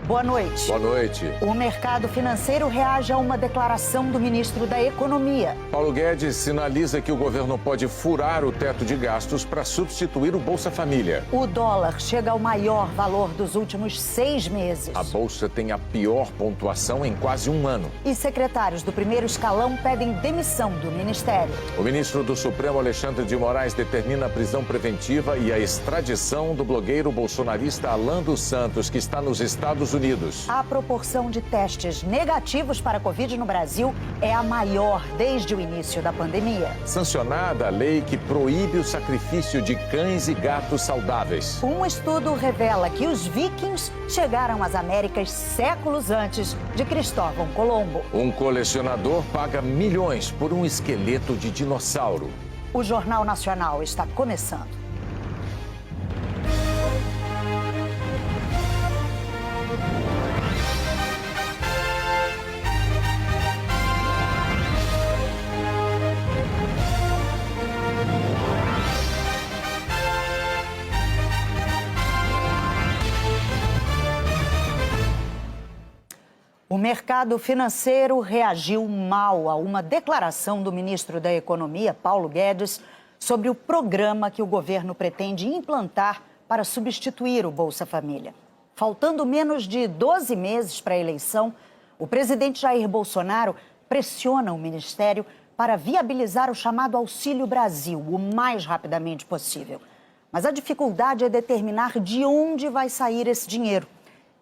Boa noite. Boa noite. O mercado financeiro reage a uma declaração do ministro da Economia. Paulo Guedes sinaliza que o governo pode furar o teto de gastos para substituir o Bolsa Família. O dólar chega ao maior valor dos últimos 6 meses. A Bolsa tem a pior pontuação em quase um ano. E secretários do primeiro escalão pedem demissão do ministério. O ministro do Supremo, Alexandre de Moraes, determina a prisão preventiva e a extradição do blogueiro bolsonarista Alan dos Santos, que está nos Estados Unidos. A proporção de testes negativos para a Covid no Brasil é a maior desde o início da pandemia. Sancionada a lei que proíbe o sacrifício de cães e gatos saudáveis. Um estudo revela que os vikings chegaram às Américas séculos antes de Cristóvão Colombo. Um colecionador paga milhões por um esqueleto de dinossauro. O Jornal Nacional está começando. O mercado financeiro reagiu mal a uma declaração do ministro da Economia, Paulo Guedes, sobre o programa que o governo pretende implantar para substituir o Bolsa Família. Faltando menos de 12 meses para a eleição, o presidente Jair Bolsonaro pressiona o ministério para viabilizar o chamado Auxílio Brasil o mais rapidamente possível. Mas a dificuldade é determinar de onde vai sair esse dinheiro.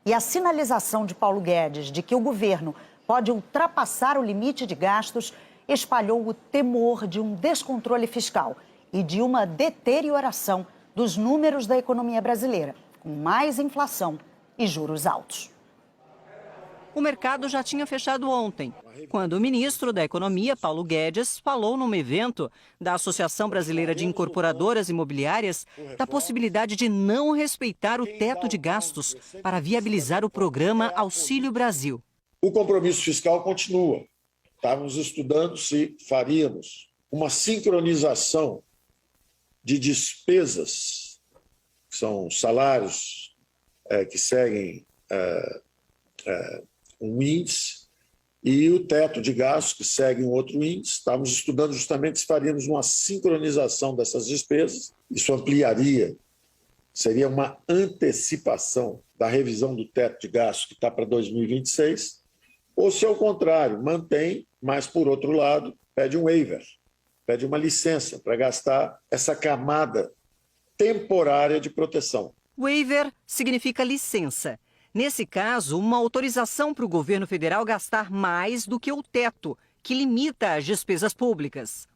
E a sinalização de Paulo Guedes de que o governo pode ultrapassar o limite de gastos espalhou o temor de um descontrole fiscal e de uma deterioração dos números da economia brasileira, com mais inflação e juros altos. O mercado já tinha fechado ontem, quando o ministro da Economia, Paulo Guedes, falou num evento da Associação Brasileira de Incorporadoras Imobiliárias da possibilidade de não respeitar o teto de gastos para viabilizar o programa Auxílio Brasil. O compromisso fiscal continua. Estávamos estudando se faríamos uma sincronização de despesas, que são salários que seguem um índice, e o teto de gastos, que segue um outro índice. Estávamos estudando justamente se faríamos uma sincronização dessas despesas. Isso ampliaria, seria uma antecipação da revisão do teto de gastos que está para 2026, ou se ao contrário, mantém, mas por outro lado, pede um waiver, pede uma licença para gastar essa camada temporária de proteção. Waiver significa licença. Nesse caso, uma autorização para o governo federal gastar mais do que o teto, que limita as despesas públicas.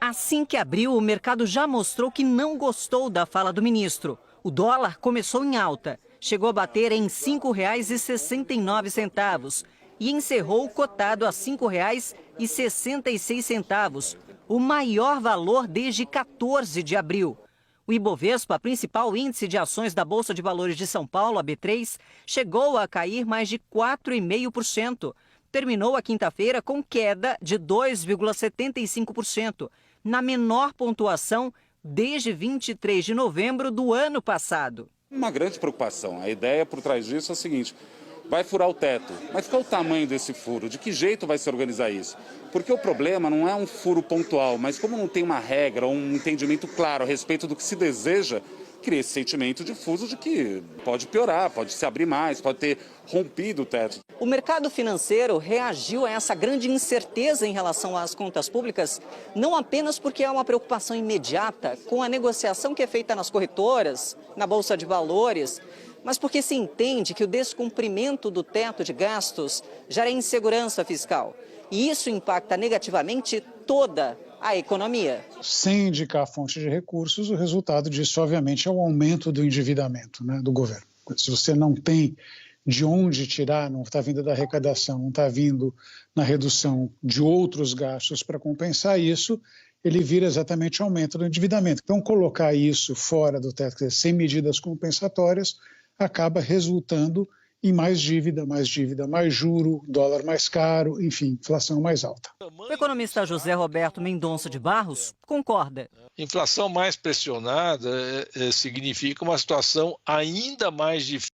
Assim que abriu, o mercado já mostrou que não gostou da fala do ministro. O dólar começou em alta, chegou a bater em R$ 5,69 e encerrou cotado a R$ 5,66, o maior valor desde 14 de abril. O Ibovespa, principal índice de ações da Bolsa de Valores de São Paulo, a B3, chegou a cair mais de 4,5%. Terminou a quinta-feira com queda de 2,75%, na menor pontuação desde 23 de novembro do ano passado. Uma grande preocupação. A ideia por trás disso é a seguinte: vai furar o teto. Mas qual o tamanho desse furo? De que jeito vai se organizar isso? Porque o problema não é um furo pontual, mas como não tem uma regra, um entendimento claro a respeito do que se deseja, cria esse sentimento difuso de que pode piorar, pode se abrir mais, pode ter rompido o teto. O mercado financeiro reagiu a essa grande incerteza em relação às contas públicas, não apenas porque há uma preocupação imediata com a negociação que é feita nas corretoras, na Bolsa de Valores, mas porque se entende que o descumprimento do teto de gastos gera insegurança fiscal. E isso impacta negativamente toda a economia. Sem indicar fonte de recursos, o resultado disso, obviamente, é o aumento do endividamento, né, do governo. Se você não tem de onde tirar, não está vindo da arrecadação, não está vindo na redução de outros gastos para compensar isso, ele vira exatamente o aumento do endividamento. Então, colocar isso fora do teto, sem medidas compensatórias, acaba resultando em mais dívida, mais juro, dólar mais caro, enfim, inflação mais alta. O economista José Roberto Mendonça de Barros concorda. Inflação mais pressionada significa uma situação ainda mais difícil